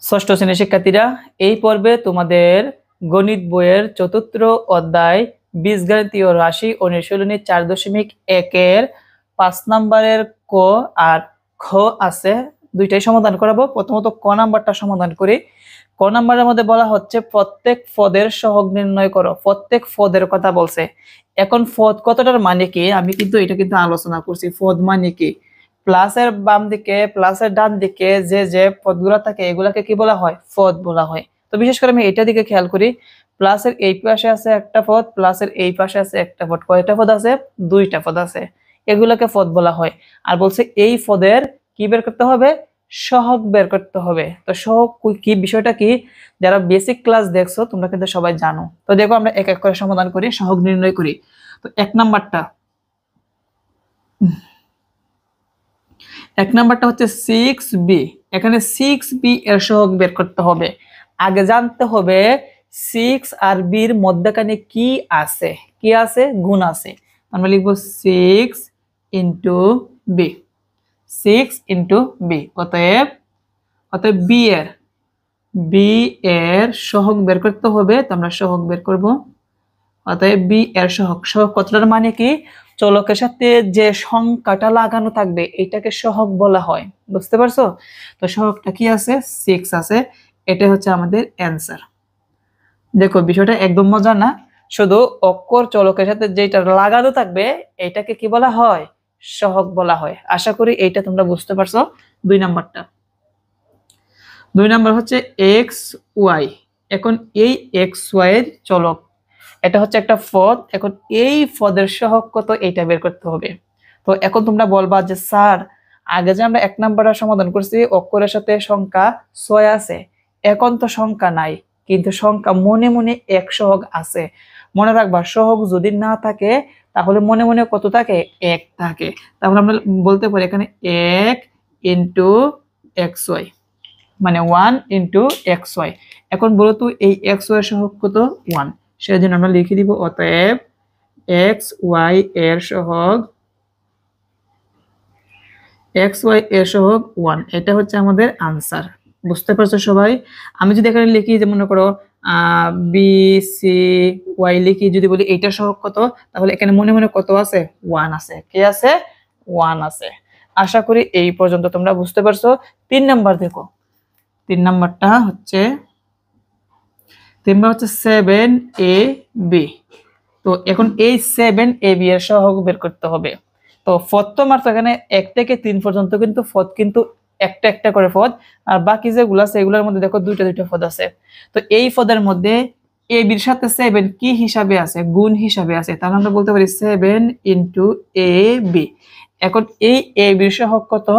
ষষ্ঠ শ্রেণীর শিক্ষার্থীরা, এই পর্বে তোমাদের গণিত বইয়ের চতুর্থ অধ্যায় বীজগণিতীয় রাশি অনুশীলনী 4.1 5 নম্বরের ক আর খ আছে, দুইটাই সমাধান করাবো। প্রথমত ক নাম্বারটা সমাধান করি। ক নাম্বারের মধ্যে বলা হচ্ছে প্রত্যেক পদের সহগ নির্ণয় করো। প্রত্যেক পদের কথা বলছে। এখন পদ কতটার মানে কি, আমি কিন্তু এটা আলোচনা করছি। পদ মানে কি, প্লাসের বাম দিকে প্লাসের ডান দিকে যে যে পদগুলো থাকে এগুলাকে কি বলা হয়? পদ বলা হয়। তো বিশেষ করে আমি এটা দিকে খেয়াল করি, প্লাসের এই পাশে আছে একটা পদ, প্লাসের এই পাশে আছে একটা পদ। কয়টা পদ আছে? দুইটা পদ আছে। এগুলোকে পদ বলা হয়। আর বলছে এই পদের কি বের করতে হবে? সহগ বের করতে হবে। তো সহগ কি, বিষয়টা কি, যারা বেসিক ক্লাস দেখছো তোমরা কিন্তু সবাই জানো। তো দেখো আমরা এক এক করে সমাধান করি, সহগ নির্ণয় করি। তো এক নাম্বারটা হচ্ছে 6b। এখানে 6b এর সহগ বের করতে হবে। আগে জানতে হবে 6 আর b এর মধ্যখানে কি আছে। কি আছে? গুণ আছে। আমরা লিখব 6 ইন্টু b। 6 into b। অতএব b এর সহগ বের করতে হবে। তো আমরা সহগ বের করব। অতএব b এর সহগ কতটার মানে কি, চলকের সাথে যে সংখ্যাটা লাগানো থাকবে এটাকে সহগ বলা হয়। বুঝতে পারছো? তো সহগটা কি আছে? 6 আছে। এটা হচ্ছে আমাদের অ্যান্সার। দেখো বিষয়টা একদম মজা না, শুধু অক্ষর চলকের সাথে যেটা লাগানো থাকবে এটাকে কি বলা হয়? সহগ বলা হয়। আশা করি এইটা তোমরা বুঝতে পারছো। দুই নাম্বার হচ্ছে এক্স ওয়াই। এখন এই এক্স ওয়াই এর চলক, এটা হচ্ছে একটা পদ। এখন এই পদের সহগ কত এটা বের করতে হবে। তো এখন তোমরা বলবা যে স্যার, আগে যে আমরা এক নাম্বারটা সমাধান করছি অক্ষরের সাথে সংখ্যা 6 আছে, এখন তো সংখ্যা নাই, কিন্তু সংখ্যা মনে মনে এক সহগ আছে। মনে রাখবা, সহগ যদি না থাকে তাহলে মনে মনে কত থাকে? এক থাকে। তাহলে আমরা বলতে পারি এখানে 1 ইন্টু এক্স ওয়াই, মানে 1 ইন্টু এক্স ওয়াই। এখন বলো তো এই এক্স ওয়াই এর সহগ কত? 1। সেজন্য আমরা লিখে দিব অতএব এক্স ওয়াই এর সহগ 1। এটা হচ্ছে আমাদের আনসার। বুঝতে পারছো সবাই? আমি যদি এখানে লিখি যে মনে করো বি সি ওয়াই লিখি, যদি বলি এইটার সহগ কত, তাহলে এখানে মনে মনে কত আছে? 1 আছে। কি আছে? 1 আছে। আশা করি এই পর্যন্ত তোমরা বুঝতে পারছো। 3 নাম্বার দেখো। 3 নাম্বারটা হচ্ছে 7ab। তো এখন এই 7ab এর সহগ বের করতে হবে। তো প্রথম আর এখানে 1 থেকে 3 পর্যন্ত কিন্তু পদ কিন্তু একটা একটা করে পদ, আর বাকি যেগুলো আছে এগুলোর মধ্যে দেখো দুইটা দুইটা পদ আছে। তো এই পদের মধ্যে ab এর সাথে 7 কি হিসাবে আছে? গুণ হিসাবে আছে। তাহলে আমরা বলতে পারি 7 ইন্টু ab। এখন এই ab এর সহগ কত?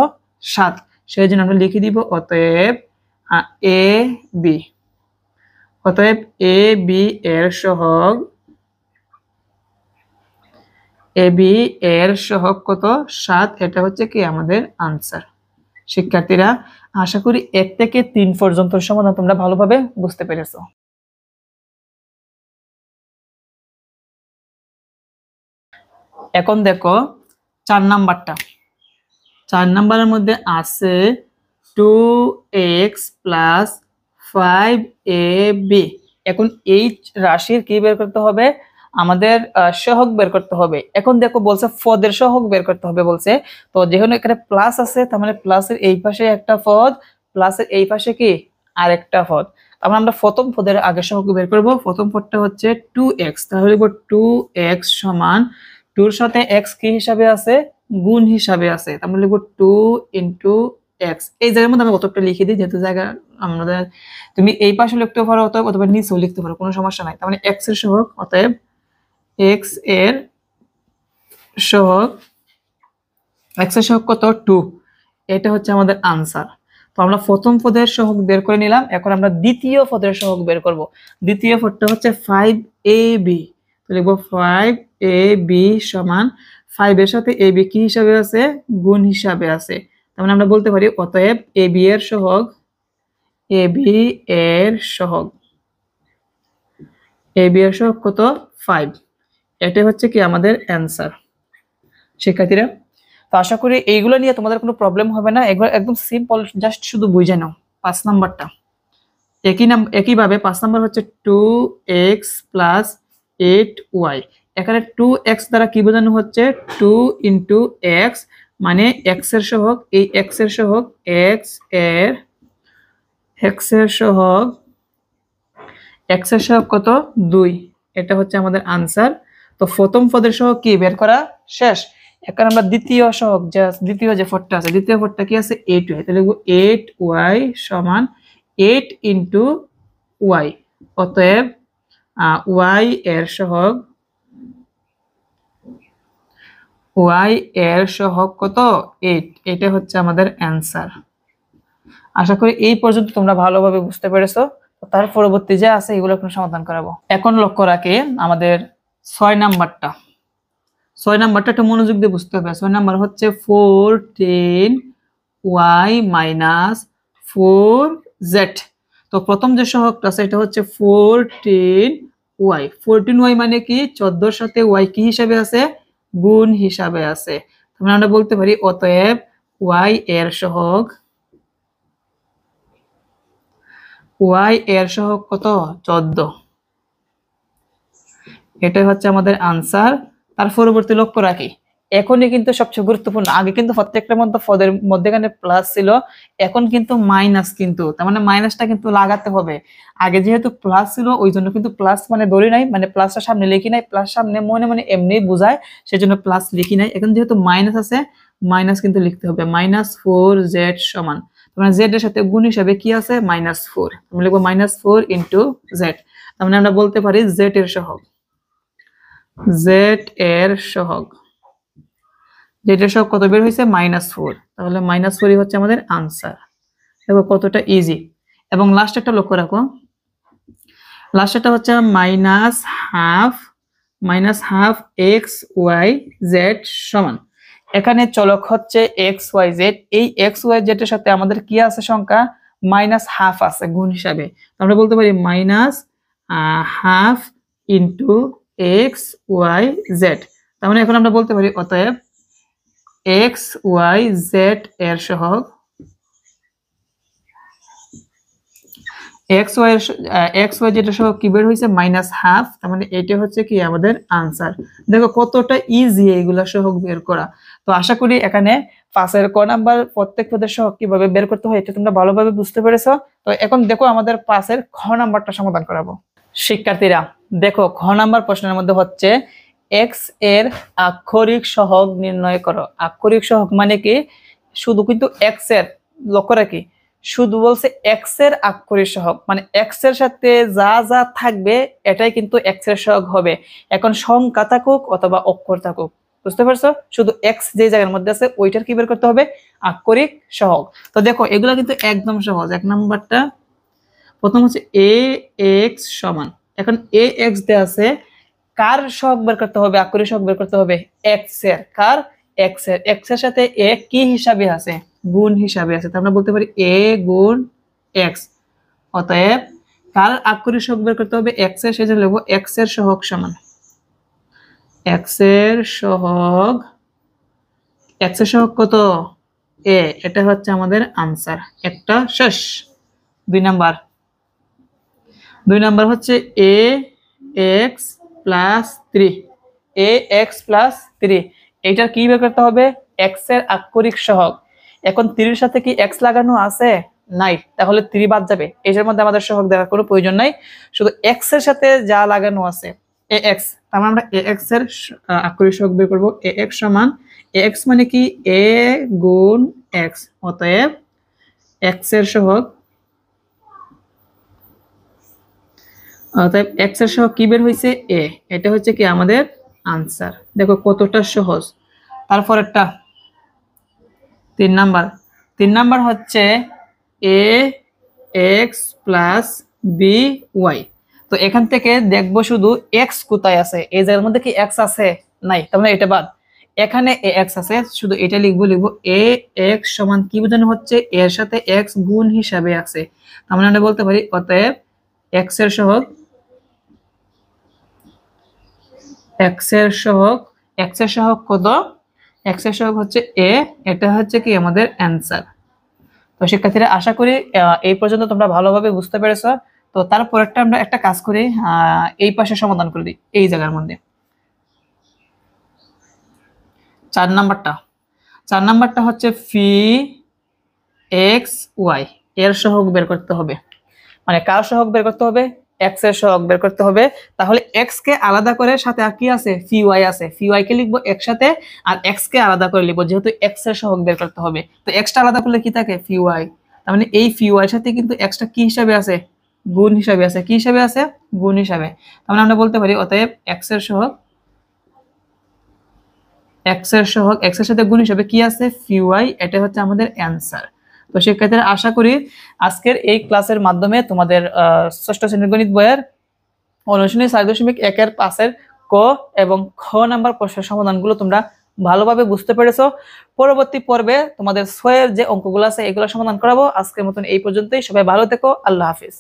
7। সেই জন্য আমরা লিখে দিব অতএব ab। অতএব ab এর সহগ কত? 7। এটা হচ্ছে কি আমাদের আনসার। শিক্ষার্থীরা, আশা করি 1 থেকে 3 পর্যন্ত সমাধান তোমরা ভালোভাবে বুঝতে পেরেছো। এখন দেখো 4 নাম্বারটা। 4 নাম্বারের মধ্যে আছে 2x + 5ab। এখন এই রাশির কি বের করতে হবে? আমাদের সহগ বের করতে হবে। এখন দেখো বলছে পদের সহগ বের করতে হবে বলছে। তো যেহেতু এখানে প্লাস আছে, তার মানে প্লাসের এই পাশে একটা পদ, প্লাসের এই পাশে কি আরেকটা পদ। তারপর আমরা প্রথম পদের আগে সহগ বের করব। প্রথম পদটা হচ্ছে 2x। তাহলে লিখব 2x সমান 2 এর সাথে x কি হিসাবে আছে? গুণ হিসাবে আছে। আমরা লিখব 2 ইন্টু x। এই জায়গার মধ্যে আমি অতটা লিখে দিই, যেহেতু জায়গা আমাদের, তুমি এই পাশে লিখতে পারো অথবা নিচেও লিখতে পারো, কোনো সমস্যা নাই। তার মানে x এর সহগ, অতএব x এর সহগ কত? 2। এটা হচ্ছে আমাদের আনসার। তো আমরা প্রথম পদের সহগ বের করে নিলাম। এখন আমরা দ্বিতীয় পদের সহগ বের করব। দ্বিতীয় পদটা হচ্ছে 5ab। তো লিখব 5ab সমান 5 এর সাথে ab কি হিসাবে আছে? গুণ হিসাবে আছে। তার মানে আমরা বলতে পারি অতএব ab এর সহগ কত? 5। এটা হচ্ছে কি আমাদের অ্যান্সার। শিক্ষার্থীরা, তো আশা করি এইগুলো নিয়ে তোমাদের কোনো প্রবলেম হবে না। একবার একদম সিম্পল, জাস্ট শুধু বুঝে নাও। 5 নাম্বারটা একইভাবে 5 নাম্বার হচ্ছে 2x + 8y। এখানে 2x দ্বারা কি বোঝানো হচ্ছে 2 × x, মানে x এর সহগ, এই x এর সহগ x এর সহগ কত 2। এটা হচ্ছে আমাদের আনসার। তো প্রথম পদের সহগ কি বের করা শেষ। এখন আমরা দ্বিতীয় সহগ, দ্বিতীয় যে পদটা আছে, দ্বিতীয় পদটা কি আছে 8y, তাহলে লিখব 8y = 8 × y। অতএব y এর সহগ কত 8। এটা হচ্ছে আমাদের অ্যান্সার। আশা করি এই পর্যন্ত তোমরা ভালোভাবে বুঝতে পেরেছো। তার পরবর্তী যে আছে এগুলো এখন সমাধান করাবো। এখন লক্ষ্য রাখে আমাদের 6 নাম্বারটা একটু মনোযোগ দিয়ে বুঝতে হবে। 6 নাম্বার হচ্ছে 14y - 4z। তো প্রথম যে সহগটা আছে এটা হচ্ছে 14y। 14y মানে কি 14 এর সাথে y কি হিসাবে আছে গুণ হিসাবে আছে। তাহলে আমরা বলতে পারি অতএব y এর সহগ কত 14। এটাই হচ্ছে আমাদের আনসার। তার পরবর্তী লক্ষ্য রাখি এখনই কিন্তু সবচেয়ে গুরুত্বপূর্ণ। আগে কিন্তু প্রত্যেকটার মধ্যে পদের মধ্যেখানে প্লাস ছিল, এখন কিন্তু মাইনাস। কিন্তু তার মানে মাইনাসটা কিন্তু লাগাতে হবে। আগে যেহেতু প্লাস ছিল ওই জন্য কিন্তু প্লাস মানে ধরি নাই, মানে প্লাসটা সামনে লিখি নাই, প্লাস সামনে মনে মনে এমনি বোঝায় সেজন্য প্লাস লিখি নাই। এখন যেহেতু মাইনাস আছে মাইনাস কিন্তু লিখতে হবে। -4z সমান, মানে z এর সাথে গুণ হিসাবে কি আছে -4, আমরা লিখবো -4 × z। তার মানে আমরা বলতে পারি z এর সহগ যেটার সহগ কত বের হয়েছে -4। তাহলে -4ই হচ্ছে আমাদের আনসার। দেখো কতটা ইজি। এবং লাস্ট একটা লক্ষ্য রাখো, লাস্ট একটা হচ্ছে -½ xyz সমান, এখানে চলক হচ্ছে xyz। এই xyz এর সাথে আমাদের কি আছে সংখ্যা -½ আছে গুণ হিসাবে। আমরা বলতে পারি -½ × xyz। তার মানে এখন আমরা বলতে পারি অতএব xyz এর সহগ xyz এর সহগ কি বের হয়েছে -½ তার মানে এটা হচ্ছে কি আমাদের আনসার। দেখো কতটা ইজি এইগুলা সহগ বের করা। তো আশা করি এখানে 5 ক নাম্বার প্রত্যেক পদের সহগ কিভাবে বের করতে হয় এটা তোমরা ভালোভাবে বুঝতে পেরেছো। তো এখন দেখো আমাদের 5 খ নাম্বারটা সমাধান করাবো। শিক্ষার্থীরা দেখো খ নাম্বার প্রশ্নের মধ্যে হচ্ছে x এর আক্ষরিক সহগ নির্ণয় করো। আক্ষরিক সহগ মানে কি শুধু কিন্তু x এর, লক্ষ্য রাখি শুধু বলছে x এর আক্ষরিক সহগ, মানে x এর সাথে যা যা থাকবে এটাই কিন্তু x এর সহগ হবে। এখন সংখ্যা থাকুক অথবা অক্ষর থাকুক, বুঝতে পারছো? শুধু x যে জায়গার মধ্যে আছে ওইটার কি বের করতে হবে আক্ষরিক সহগ। তো দেখো এগুলা কিন্তু একদম সহজ। এক নাম্বারটা প্রথম হচ্ছে ax সমান, এখন ax দেয়া আছে, কার সহগ বের করতে হবে আক্ষরিক সহগ বের করতে হবে x এর। কার x এর, x এর সাথে a কি হিসাবে আছে গুণ হিসাবে আছে। তাহলে আমরা বলতে পারি a গুণ x। অতএব কার আক্ষরিক সহগ বের করতে হবে x এর, সেজন্য লিখব x এর সহগ সমান x এর সহগ কত a। এটা হচ্ছে আমাদের আনসার। একটা শেষ। 2 নাম্বার হচ্ছে ax + 3। ax + 3 এইটার কি বের করতে হবে x এর আক্ষরিক সহগ। এখন 3 এর সাথে কি x লাগানো আছে নাই, তাহলে 3 বাদ যাবে। এটার মধ্যে আমাদের সহগ দেওয়ার কোনো প্রয়োজন নাই, শুধু x এর সাথে যা লাগানো আছে ax। তার মানে আমরা ax এর আক্ষরিক সহগ বের করব। ax সমান, ax মানে কি a গুণ x। অতএব x এর সহগ, অতএব x এর সহগ কি বের হইছে a। এটা হচ্ছে কি আমাদের আনসার। দেখো কতটা সহজ। তারপরেরটা 3 নাম্বার হচ্ছে ax + by। তো এখান থেকে দেখবো শুধু x কোথায় আছে, এই জায়গার মধ্যে কি x আছে নাই, তার মানে এটা বাদ। এখানে ax আছে, শুধু এটা লিখবো ax সমান কি বোঝানো হচ্ছে এর সাথে x গুণ হিসাবে আছে। তার মানে আমরা বলতে পারি অতএব x এর সহগ কত, x এর সহগ হচ্ছে a। এটা হচ্ছে কি আমাদের অ্যান্সার। তো শিক্ষার্থীরা আশা করি এই পর্যন্ত তোমরা ভালোভাবে বুঝতে পেরেছো। তো তারপর আমরা একটা কাজ করি, এই পাশে সমাধান করে দিই এই জায়গার মধ্যে। 4 নাম্বারটা হচ্ছে ফি এক্স ওয়াই এর সহগ বের করতে হবে। মানে কার সহগ বের করতে হবে? এক্স এর সহগ বের করতে হবে। তাহলে এক্স কে আলাদা করে সাথে আর কি আছে? ফি ওয়াই আছে। ফি ওয়াই কে লিখবো একসাথে, আর এক্স কে আলাদা করে লিখবো, যেহেতু এক্স এর সহগ বের করতে হবে। তো এক্সটা আলাদা করলে কি থাকে? ফি ওয়াই। তার মানে এই ফি ওয়াই এর সাথে কিন্তু এক্সটা কি হিসাবে আছে? গুণ হিসাবে আছে। কি হিসাবে আছে? গুণ হিসাবে। তার মানে আমরা বলতে পারি অতএব এক্স এর সহগ এক্স এর সাথে গুণ হিসাবে কি আছে? ফি ওয়াই। এটা হচ্ছে আমাদের অ্যান্সার। তো শিক্ষার্থীরা আশা করি আজকের এই ক্লাসের মাধ্যমে তোমাদের ষষ্ঠ শ্রেণীর গণিত বইয়ের অনুশীলনী 4.1 এর 5 এর ক এবং খ নাম্বার প্রশ্নের সমাধানগুলো তোমরা ভালোভাবে বুঝতে পেরেছো। পরবর্তী পর্বে তোমাদের 6 এর যে অঙ্কগুলো আছে এগুলো সমাধান করাবো। আজকের মতন এই পর্যন্তই। সবাই ভালো থেকো। আল্লাহ হাফিজ।